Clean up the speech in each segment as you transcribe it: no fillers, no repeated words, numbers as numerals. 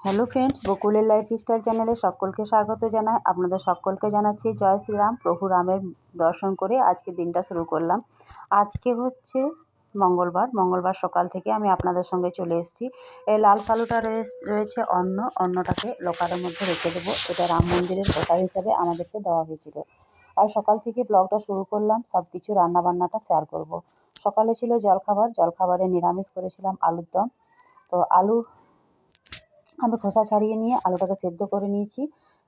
Hello friends, বকুলের lifestyle চ্যানেলে সকলকে স্বাগত জানাই। আপনাদের সকলকে জানাচ্ছি জয় শ্রীরাম। প্রভু রামের দর্শন করে আজকে দিনটা শুরু করলাম। আজকে হচ্ছে মঙ্গলবার সকাল থেকে আমি আপনাদের সঙ্গে চলে এসেছি। এই লাল সালুটা রয়েছে অন্নটাকে লোকারের মধ্যে রেখে দেবো। এটা রাম মন্দিরের প্রসাদ হিসাবে আমাদেরকে দেওয়া হয়েছিল। আর সকাল থেকে ব্লগটা শুরু করলাম, সব কিছু রান্নাবান্নাটা শেয়ার করব। সকালে ছিল জলখাবারে নিরামিষ করেছিলাম আলুর দম। তো আমি খোসা ছাড়িয়ে নিয়ে আলুটাকে সেদ্ধ করে নিয়েছি,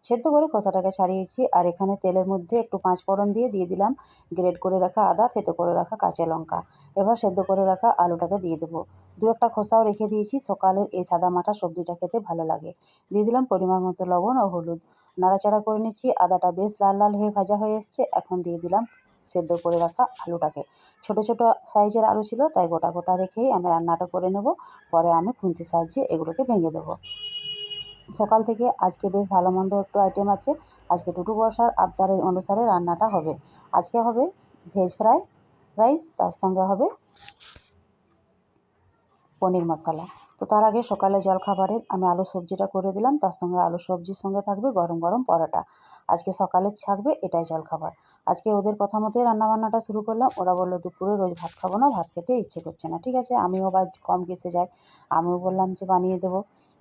সেদ্ধ করে খোসাটাকে ছাড়িয়েছি। আর এখানে তেলের মধ্যে একটু পাঁচ ফোড়ন দিয়ে দিলাম গ্রেট করে রাখা আদা, থেতো করে রাখা কাঁচা লঙ্কা। এবার সেদ্ধ করে রাখা আলুটাকে দিয়ে দেবো। দু একটা খোসাও রেখে দিয়েছি, সকালের এই সাদা মাটা সবজিটা খেতে ভালো লাগে। দিয়ে দিলাম পরিমাণ মতো লবণ ও হলুদ। নাড়াচাড়া করে নিচ্ছি। আদাটা বেশ লাল লাল হয়ে ভাজা হয়ে এসছে। এখন দিয়ে দিলাম সেদ্ধ করে রাখা আলুটাকে। ছোট ছোট সাইজের আলু ছিল, তাই গোটা গোটা রেখেই আমি রান্নাটা করে নেব। পরে আমি খুন্তির সাহায্যে এগুলোকে ভেঙে দেবো। সকাল থেকে আজকে বেশ ভালো মন্দ একটু আইটেম আছে। আজকে টুটু বর্ষার আবদারের অনুসারে রান্নাটা হবে। আজকে হবে ভেজ রাইস, তার সঙ্গে হবে পনির মশলা। তো তার আগে সকালে জলখাবারের আমি আলু সবজিটা করে দিলাম, তার সঙ্গে আলু সবজির সঙ্গে থাকবে গরম গরম পরোটা। আজকে সকালে থাকবে এটাই জলখাবার। আজকে ওদের কথা মতোই রান্নাবান্নাটা শুরু করলাম। ওরা বললো দুপুরে রোজ ভাত খাবো না, ভাত খেতে ইচ্ছে করছে না। ঠিক আছে, আমিও বা কম কেসে যাই, আমিও বললাম যে বানিয়ে দেবো।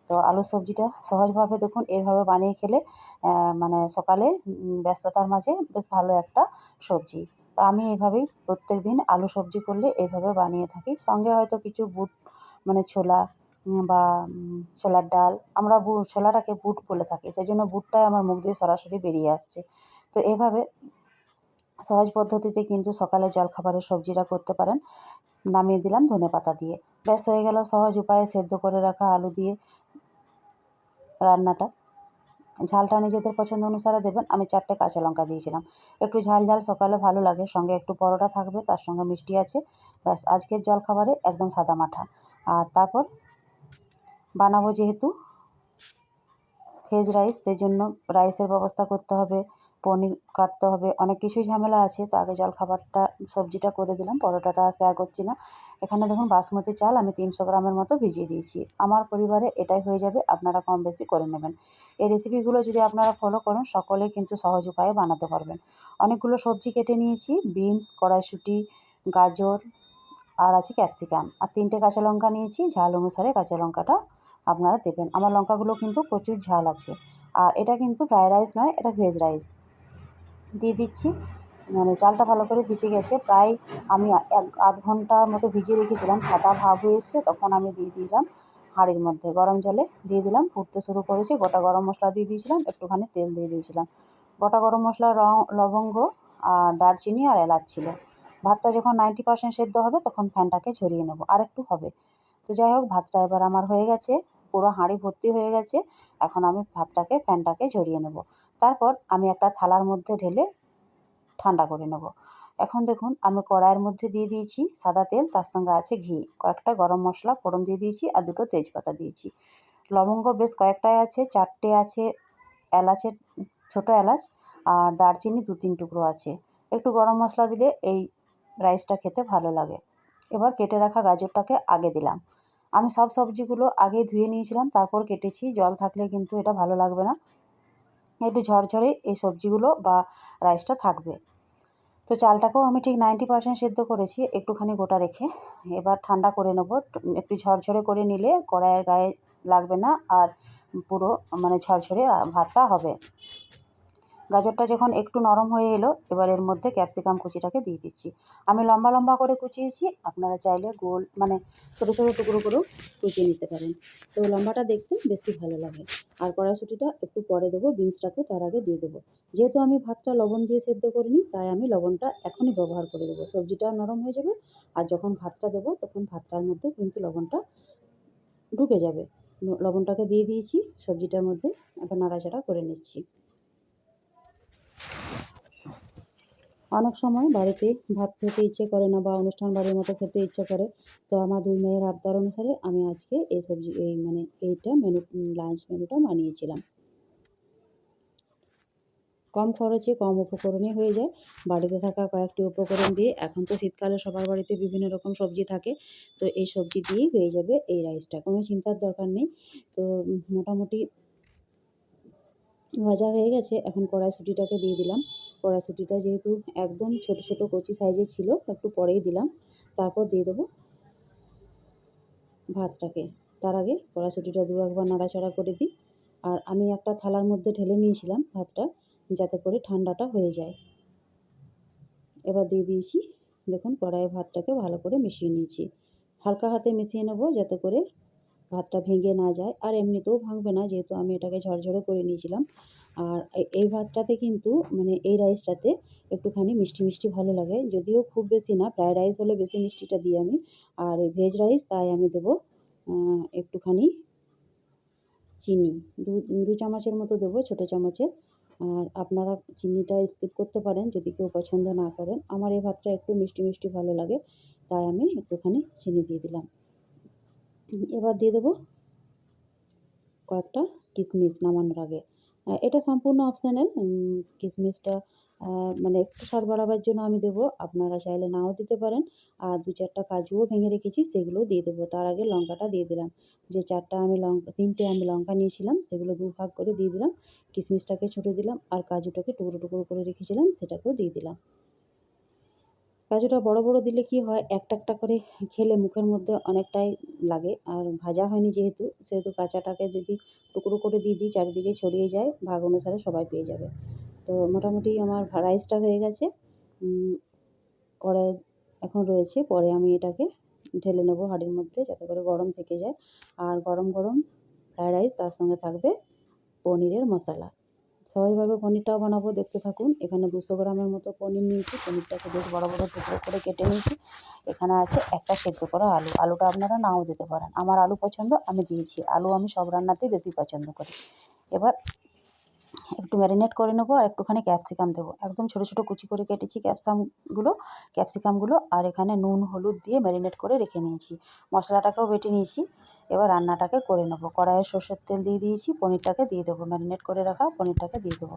তো আলু সবজিটা সহজভাবে দেখুন এইভাবে বানিয়ে খেলে মানে সকালে ব্যস্ততার মাঝে বেশ ভালো একটা সবজি। তো আমি এইভাবেই প্রত্যেক দিন আলু সবজি করলে এইভাবে বানিয়ে থাকি। সঙ্গে হয়তো কিছু বুট মানে ছোলা বা ছোলার ডাল, আমরা ছোলাটাকে বুট বলে থাকি, সেই জন্য বুটটাই আমার মুখ দিয়ে সরাসরি বেরিয়ে আসছে। তো এভাবে সহজ পদ্ধতিতে কিন্তু সকালে জলখাবারের সবজিটা করতে পারেন। নামিয়ে দিলাম ধনেপাতা দিয়ে। ব্যাস হয়ে গেল সহজ উপায়ে সেদ্ধ করে রাখা আলু দিয়ে রান্নাটা। ঝালটা নিজেদের পছন্দ অনুসারে দেবেন। আমি 4টে কাঁচা লঙ্কা দিয়েছিলাম। একটু ঝাল ঝাল সকালে ভালো লাগে, সঙ্গে একটু পরোটা থাকবে, তার সঙ্গে মিষ্টি আছে। ব্যাস আজকের জলখাবারে একদম সাদামাঠা। আর তারপর বানাবো যেহেতু ভেজ রাইস, সেই জন্য রাইসের ব্যবস্থা করতে হবে, পনির কাটতে হবে, অনেক কিছুই ঝামেলা আছে। তো আগে জলখাবারটা সবজিটা করে দিলাম, পরোটাটা শেয়ার করছি না। এখানে দেখুন বাসমতি চাল আমি 300 গ্রামের মতো ভিজিয়ে দিয়েছি। আমার পরিবারে এটাই হয়ে যাবে, আপনারা কম বেশি করে নেবেন। এই রেসিপিগুলো যদি আপনারা ফলো করেন সকলেই কিন্তু সহজ উপায়ে বানাতে পারবেন। অনেকগুলো সবজি কেটে নিয়েছি, বিনস, কড়াইশুঁটি, গাজর আর আছে ক্যাপসিকাম। আর 3টে কাঁচা লঙ্কা নিয়েছি, ঝাল অনুসারে কাঁচা লঙ্কাটা আপনারা দেবেন। আমার লঙ্কাগুলো কিন্তু প্রচুর ঝাল আছে। আর এটা কিন্তু ফ্রায়েড রাইস নয়, এটা ভেজ রাইস। দিয়ে দিচ্ছি, মানে চালটা ভালো করে ভিজে গেছে, প্রায় আমি আধ ঘন্টার মতো ভিজিয়ে রেখেছিলাম। সাদা ভাব হয়ে এসছে, তখন আমি দিয়ে দিলাম হাঁড়ির মধ্যে গরম জলে দিয়ে দিলাম, ফুটতে শুরু করেছি। গোটা গরম মশলা দিয়ে দিয়েছিলাম, একটুখানি তেল দিয়ে দিয়েছিলাম। গোটা গরম মশলা, লবঙ্গ আর দারচিনি আর এলাচ ছিল। ভাতটা যখন 90% সেদ্ধ হবে তখন ফ্যানটাকে ঝরিয়ে নেব, আর একটু হবে। তো যাই হোক, ভাতটা এবার আমার হয়ে গেছে, পুরো হাঁড়ি ভর্তি হয়ে গেছে। এখন আমি ফ্যানটাকে ঝরিয়ে নেব। তারপর আমি একটা থালার মধ্যে ঢেলে ঠান্ডা করে নেব। এখন দেখুন আমি কড়াইয়ের মধ্যে দিয়ে দিয়েছি সাদা তেল, তার সঙ্গে আছে ঘি, কয়েকটা গরম মশলা ফোড়ন দিয়ে দিয়েছি আর 2টো তেজপাতা দিয়েছি। লবঙ্গ বেশ কয়েকটাই আছে, 4টে আছে এলাচের, ছোটো এলাচ। আর দারচিনি 2-3 টুকরো আছে। একটু গরম মশলা দিলে এই রাইসটা খেতে ভালো লাগে। এবার কেটে রাখা গাজরটাকে আগে দিলাম। আমি সব সবজিগুলো আগে ধুয়ে নিয়েছিলাম, তারপর কেটেছি। জল থাকলে কিন্তু এটা ভালো লাগবে না, একটু ঝরঝরে এই সবজিগুলো বা রাইসটা থাকবে। তো চালটাকেও আমি ঠিক 90% সেদ্ধ করেছি, একটুখানি গোটা রেখে। এবার ঠান্ডা করে নেব। একটু ঝরঝরে করে নিলে কড়াইয়ের গায়ে লাগবে না, আর পুরো মানে ঝরঝরে ভাতটা হবে। গাজরটা যখন একটু নরম হয়ে এলো, এবার এর মধ্যে ক্যাপসিকাম কুচিটাকে দিয়ে দিচ্ছি। আমি লম্বা লম্বা করে কুচিয়েছি, আপনারা চাইলে গোল মানে ছোটো ছোটো টুকরো করেও কুচিয়ে নিতে পারেন। তো লম্বাটা দেখতে বেশি ভালো লাগে। আর কড়াইশুঁটিটা একটু পরে দেবো, বিনসটাকেও তার আগে দিয়ে দেবো। যেহেতু আমি ভাতটা লবণ দিয়ে সেদ্ধ করিনি, তাই আমি লবণটা এখনই ব্যবহার করে দেবো। সবজিটাও নরম হয়ে যাবে, আর যখন ভাতটা দেবো তখন ভাতটার মধ্যে কিন্তু লবণটা ঢুকে যাবে। লবণটাকে দিয়ে দিয়েছি সবজিটার মধ্যে, এখন নাড়াচাড়া করে নিচ্ছি। অনেক সময় বাড়িতে ভাত খেতে ইচ্ছে করে না, বা অনুষ্ঠান বাড়ির মতো খেতে ইচ্ছে করে। তো আমার 2 মেয়ের আবদার অনুসারে আমি আজকে এই সবজি এইটা লাঞ্চ মেনুটা বানিয়েছিলাম। কম খরচে কম উপকরণে হয়ে যায়। বাড়িতে থাকা কয়েকটি উপকরণ দিয়ে, এখন তো শীতকালে সবার বাড়িতে বিভিন্ন রকম সবজি থাকে, তো এই সবজি দিয়েই হয়ে যাবে এই রাইসটা, কোনো চিন্তার দরকার নেই। তো মোটামুটি ভাজা হয়ে গেছে। এখন কড়াইশুঁটিটাকে দিয়ে দিলাম। কড়াইশুঁটিটা যেহেতু একদম ছোট ছোট কচি সাইজের ছিল, একটু পরেই দিলাম। তারপর দিয়ে দেবো ভাতটাকে। তার আগে কড়াইশুঁটিটা দু একবার নাড়াচাড়া করে দিই। আর আমি একটা থালার মধ্যে ঢেলে নিয়েছিলাম ভাতটা, যাতে করে ঠান্ডাটা হয়ে যায়। এবার দিয়ে দিয়েছি, দেখুন কড়াইয়ে ভাতটাকে ভালো করে মিশিয়ে নিয়েছি। হালকা হাতে মিশিয়ে নেব, যাতে করে ভাতটা ভেঙে না যায়। আর এমনিতেও ভাঙবে না, যেহেতু আমি এটাকে ঝরঝরে করে নিয়েছিলাম। আর এই ভাতটাতে কিন্তু মানে এই রাইসটাতে একটুখানি মিষ্টি মিষ্টি ভালো লাগে, যদিও খুব বেশি না। ফ্রায়েড রাইস হলে বেশি মিষ্টিটা দিই আমি, আর এই ভেজ রাইস তাই আমি দেবো একটুখানি চিনি, দু চামচের মতো দেবো, ছোটো চামচের। আর আপনারা চিনিটা স্কিপ করতে পারেন যদি কেউ পছন্দ না করেন। আমার এই ভাতটা একটু মিষ্টি মিষ্টি ভালো লাগে, তাই আমি একটুখানি চিনি দিয়ে দিলাম। এবার দিয়ে দেবো কয়েকটা কিশমিশ নামানোর আগে। এটা সম্পূর্ণ অপশানাল। কিশমিশটা মানে একটু স্বাদ বাড়াবার জন্য আমি দেবো, আপনারা চাইলে নাও দিতে পারেন। আর 2-4টা কাজুও ভেঙে রেখেছি, সেগুলোও দিয়ে দেবো। তার আগে লঙ্কাটা দিয়ে দিলাম। যে 3টে আমি লঙ্কা নিয়েছিলাম, সেগুলো 2 ভাগ করে দিয়ে দিলাম। কিশমিশটাকে ছুটে দিলাম, আর কাজুটাকে টুকরো টুকরো করে রেখেছিলাম সেটাকেও দিয়ে দিলাম। কাজুটা বড় বড় দিলে কি হয়, একটা একটা করে খেলে মুখের মধ্যে অনেকটাই লাগে। আর ভাজা হয়নি যেহেতু, সেহেতু কাঁচাটাকে যদি টুকরো করে দিয়ে দিই, চারিদিকে ছড়িয়ে যায়, ভাগ অনুসারে সবাই পেয়ে যাবে। তো মোটামুটি আমার রাইসটা হয়ে গেছে। কড়াই এখন রয়েছে, পরে আমি এটাকে ঢেলে নেবো হাঁড়ির মধ্যে, যাতে করে গরম থেকে যায়। আর গরম গরম ফ্রায়েড রাইস, তার সঙ্গে থাকবে পনিরের মশলা। সহজভাবে পনিরটাও বানাবো, দেখতে থাকুন। এখানে 200 গ্রামের মতো পনির নিয়েছি। পনিরটাকে বেশ বড় বড় টুকরো করে কেটে নিয়েছি। এখানে আছে একটা সেদ্ধ করা আলু। আলুটা আপনারা নাও দিতে পারেন, আমার আলু পছন্দ, আমি দিয়েছি। আলু আমি সব রান্নাতেই বেশি পছন্দ করি। এবার একটু ম্যারিনেট করে নেবো, আর একটুখানি ক্যাপসিকাম দেবো। একদম ছোটো ছোটো কুচি করে কেটেছি ক্যাপসিকামগুলো। আর এখানে নুন হলুদ দিয়ে ম্যারিনেট করে রেখে নিয়েছি। মশলাটাকেও বেটে নিয়েছি। এবার রান্নাটাকে করে নেবো। কড়াইয়ে সর্ষের তেল দিয়ে দিয়েছি, পনিরটাকে দিয়ে দেবো, ম্যারিনেট করে রাখা পনিরটাকে দিয়ে দেবো।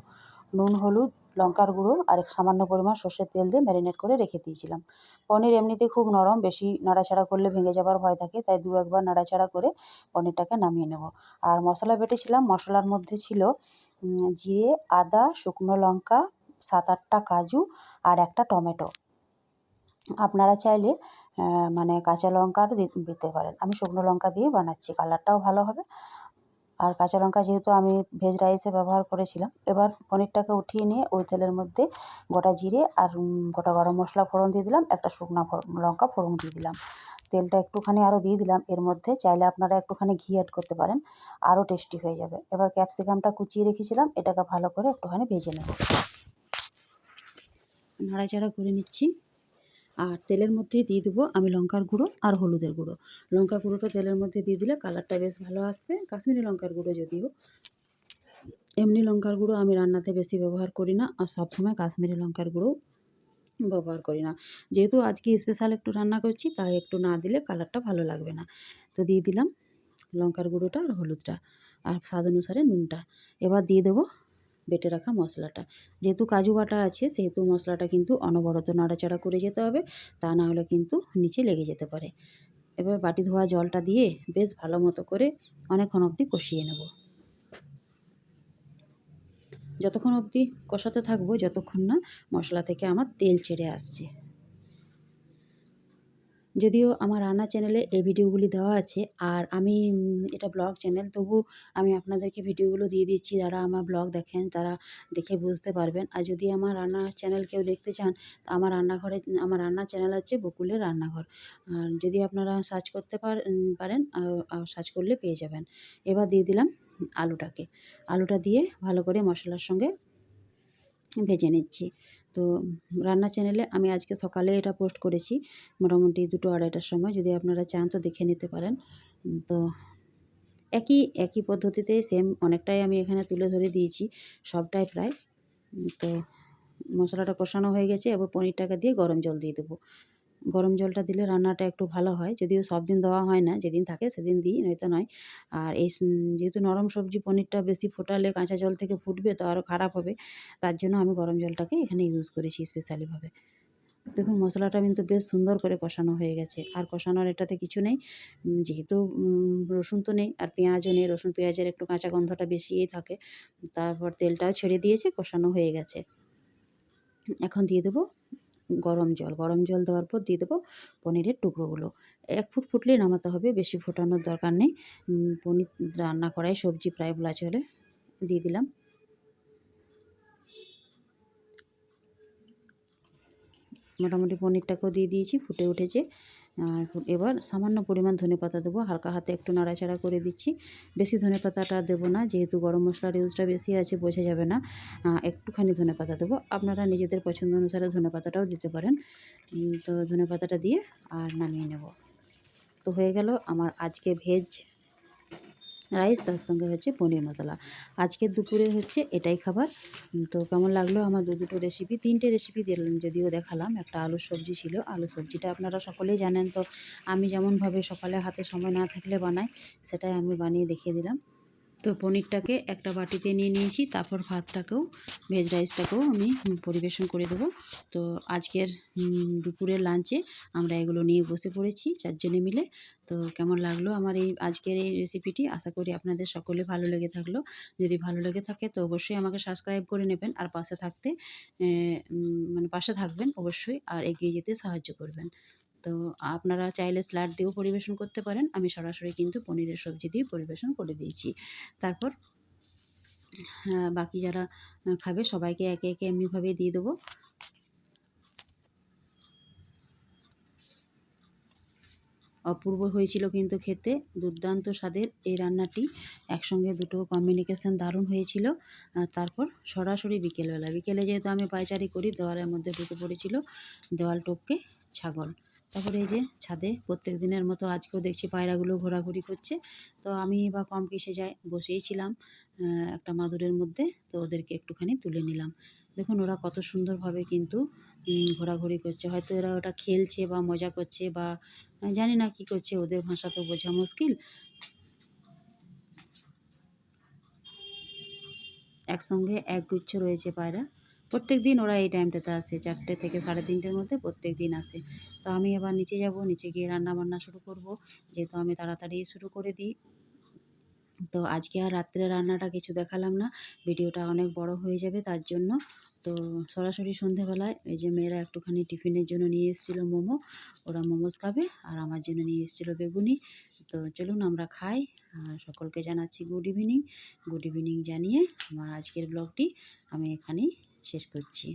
নুন হলুদ লঙ্কার গুঁড়ো আর সামান্য পরিমাণ সর্ষের তেল দিয়ে ম্যারিনেট করে রেখে দিয়েছিলাম। পনির এমনিতেই খুব নরম, বেশি নাড়াচাড়া করলে ভেঙে যাবার ভয় থাকে, তাই 2-1 বার নাড়াচাড়া করে পনিরটাকে নামিয়ে নেব। আর মশলা বেটেছিলাম, মশলার মধ্যে ছিল জিরে, আদা, শুকনো লঙ্কা, 7-8টা কাজু আর একটা টমেটো। আপনারা চাইলে মানে কাঁচা লঙ্কাও দিতে পারেন। আমি শুকনো লঙ্কা দিয়ে বানাচ্ছি, কালারটাও ভালো হবে। আর কাঁচা লঙ্কা যেহেতু আমি ভেজ রাইসে ব্যবহার করেছিলাম। এবার পনিরটাকে উঠিয়ে নিয়ে ওই তেলের মধ্যে গোটা জিরে আর গোটা গরম মশলা ফোড়ন দিয়ে দিলাম, একটা শুকনো লঙ্কা ফোড়ন দিয়ে দিলাম। তেলটা একটুখানি আরও দিয়ে দিলাম এর মধ্যে, চাইলে আপনারা একটুখানি ঘি অ্যাড করতে পারেন, আরও টেস্টি হয়ে যাবে। এবার ক্যাপসিকামটা কুচিয়ে রেখেছিলাম, এটাকে ভালো করে একটুখানি ভেজে নেব। নাড়াচাড়া করে নিচ্ছি। আর তেলের মধ্যেই দিয়ে দেবো আমি লঙ্কার গুঁড়ো আর হলুদের গুঁড়ো। লঙ্কা গুঁড়োটা তেলের মধ্যে দিয়ে দিলে কালারটা বেশ ভালো আসবে, কাশ্মীরি লঙ্কার গুঁড়ো যদিও। এমনি লঙ্কার গুঁড়ো আমি রান্নাতে বেশি ব্যবহার করি না, আর সবসময় কাশ্মীরি লঙ্কার গুঁড়ো ব্যবহার করি না। যেহেতু আজকে স্পেশাল একটু রান্না করছি, তাই একটু না দিলে কালারটা ভালো লাগবে না। তো দিয়ে দিলাম লঙ্কার গুঁড়োটা আর হলুদটা, আর স্বাদ অনুসারে নুনটা। এবার দিয়ে দেবো বেটে রাখা মশলাটা। যেহেতু কাজু বাটা আছে, সেহেতু মশলাটা কিন্তু অনবরত নাড়াচাড়া করে যেতে হবে, তা না হলে কিন্তু নিচে লেগে যেতে পারে। এবার বাটি ধোয়া জলটা দিয়ে বেশ ভালো মতো করে অনেকক্ষণ অবধি কষিয়ে নেব। যতক্ষণ অবধি কষাতে থাকবো, যতক্ষণ না মশলা থেকে আমার তেল ছেড়ে আসছে। যদিও আমার রান্না চ্যানেলে এই ভিডিওগুলি দেওয়া আছে, আর আমি এটা ব্লগ চ্যানেল, তবু আমি আপনাদেরকে ভিডিওগুলো দিয়ে দিচ্ছি। যারা আমার ব্লগ দেখেন তারা দেখে বুঝতে পারবেন। আর যদি আমার রান্নার চ্যানেল কেউ দেখতে চান, তো আমার রান্নার চ্যানেল হচ্ছে বকুলের রান্নাঘর। আর যদি আপনারা সার্চ করতে পারেন, সার্চ করলে পেয়ে যাবেন। এবার দিয়ে দিলাম আলুটা দিয়ে ভালো করে মশলার সঙ্গে ভেজে নিচ্ছি। তো রান্নার চ্যানেলে আমি আজকে সকালে এটা পোস্ট করেছি, মোটামুটি 2-2:30টার সময়। যদি আপনারা চান তো দেখে নিতে পারেন। তো একই পদ্ধতিতে সেম অনেকটাই আমি এখানে তুলে ধরে দিয়েছি, সবটাই প্রায়। তো মশলাটা কষানো হয়ে গেছে, এবার পনিরটাকে দিয়ে গরম জল দিয়ে দেবো। গরম জলটা দিলে রান্নাটা একটু ভালো হয়, যদিও সব দিন দেওয়া হয় না, যেদিন থাকে সেদিন দিই, নয়তো নয়। আর যেহেতু নরম সবজি পনিরটা বেশি ফোটালে কাঁচা জল থেকে ফুটবে তো আরও খারাপ হবে, তার জন্য আমি গরম জলটাকে এখানে ইউজ করেছি স্পেশালিভাবে। দেখুন মশলাটা কিন্তু বেশ সুন্দর করে কষানো হয়ে গেছে, আর কষানোর এটাতে কিছু নেই, যেহেতু রসুন তো নেই আর পেঁয়াজও নেই, রসুন পেঁয়াজের একটু কাঁচা গন্ধটা বেশিই থাকে। তারপর তেলটাও ছেড়ে দিয়েছে, কষানো হয়ে গেছে। এখন দিয়ে দেবো গরম জল, গরম জল দেওয়ার পর দিয়ে দেবো পনিরের টুকরোগুলো। 1 ফুট ফুটলেই নামাতে হবে, বেশি ফোটানোর দরকার নেই। পনির রান্না করাই সবজি প্রায় বলা চলে। দিয়ে দিলাম। মোটামুটি পনিরটাকেও দিয়ে দিয়েছি, ফুটে উঠেছে। আর এবার সামান্য পরিমাণ ধনেপাতা দেবো, হালকা হাতে একটু নাড়াচাড়া করে দিচ্ছি। বেশি ধনেপাতাটা দেবো না, যেহেতু গরম মশলার ইউজটা বেশি আছে, বোঝা যাবে না। একটুখানি ধনেপাতা দেবো, আপনারা নিজেদের পছন্দ অনুসারে ধনেপাতাটাও দিতে পারেন। তো ধনেপাতাটা দিয়ে আর নামিয়ে নেব। তো হয়ে গেল আমার আজকে ভেজ রাইস, তার সঙ্গে হচ্ছে পনির মশলা। আজকের দুপুরে হচ্ছে এটাই খাবার। তো কেমন লাগলো আমার দুটো রেসিপি, 3টে রেসিপি দিলাম, যদিও দেখালাম। একটা আলুর সবজি ছিল, আলুর সবজিটা আপনারা সকলেই জানেন। তো আমি যেমনভাবে সকালে হাতে সময় না থাকলে বানাই, সেটাই আমি বানিয়ে দেখিয়ে দিলাম। তো পনিরটাকে একটা বাটিতে নিয়ে নিয়েছি, তারপর ভাতটাকেও, ভেজ রাইসটাকেও আমি পরিবেশন করে দেবো। তো আজকের দুপুরের লাঞ্চে আমরা এগুলো নিয়ে বসে পড়েছি 4 জনে মিলে। তো কেমন লাগলো আমার এই আজকের এই রেসিপিটি, আশা করি আপনাদের সকলে ভালো লেগে থাকলো। যদি ভালো লেগে থাকে তো অবশ্যই আমাকে সাবস্ক্রাইব করে নেবেন, আর পাশে থাকতে মানে পাশে থাকবেন অবশ্যই, আর এগিয়ে যেতে সাহায্য করবেন। তো আপনারা চাইলে স্যালাড দিয়েও পরিবেশন করতে পারেন, আমি সরাসরি কিন্তু পনিরের সবজি দিয়ে পরিবেশন করে দিয়েছি। তারপর বাকি যারা খাবে সবাইকে একে একে এমনিভাবেই দিয়ে দেবো। অপূর্ব হয়েছিল কিন্তু খেতে, দুর্দান্ত স্বাদের এই রান্নাটি। একসঙ্গে দুটো কম্বিনেশন দারুণ হয়েছিল। তারপর সরাসরি বিকেলে যেহেতু আমি পায়চারি করি, দেওয়ালের মধ্যে ঢুকে পড়েছিল দেওয়াল টপকে ছাগল। তারপরে এই যে ছাদে প্রত্যেক দিনের মতো আজকেও দেখছি পায়রাগুলো ঘোরাঘুরি করছে। তো আমি বা কম কিসে যাই, বসেই ছিলাম একটা মাদুরের মধ্যে, তো ওদেরকে একটুখানি তুলে নিলাম। দেখুন ওরা কত সুন্দরভাবে কিন্তু ঘোরাঘুরি করছে, হয়তো এরা ওটা খেলছে বা মজা করছে বা জানি না কী করছে, ওদের ভাষা তো বোঝা মুশকিল। একসঙ্গে একগুচ্ছ রয়েছে পায়রা। প্রত্যেক দিন ওরা এই টাইমটাতে আসে, 4টে থেকে 3:30-র মধ্যে প্রত্যেক দিন আসে। তো আমি এবার নিচে যাব, নিচে গিয়ে রান্নাবান্না শুরু করব, যেহেতু আমি তাড়াতাড়ি শুরু করে দিই। তো আজকে আর রাত্রে রান্নাটা কিছু দেখালাম না, ভিডিওটা অনেক বড় হয়ে যাবে তার জন্য। তো সরাসরি সন্ধেবেলায় এই যে মেয়েরা একটুখানি টিফিনের জন্য নিয়ে এসেছিলো মোমো, ওরা মোমোস খাবে, আর আমার জন্য নিয়ে এসেছিলো বেগুনি। তো চলুন আমরা খাই। আর সকলকে জানাচ্ছি গুড ইভিনিং জানিয়ে আমার আজকের ব্লগটি আমি এখানেই শেষ করছি।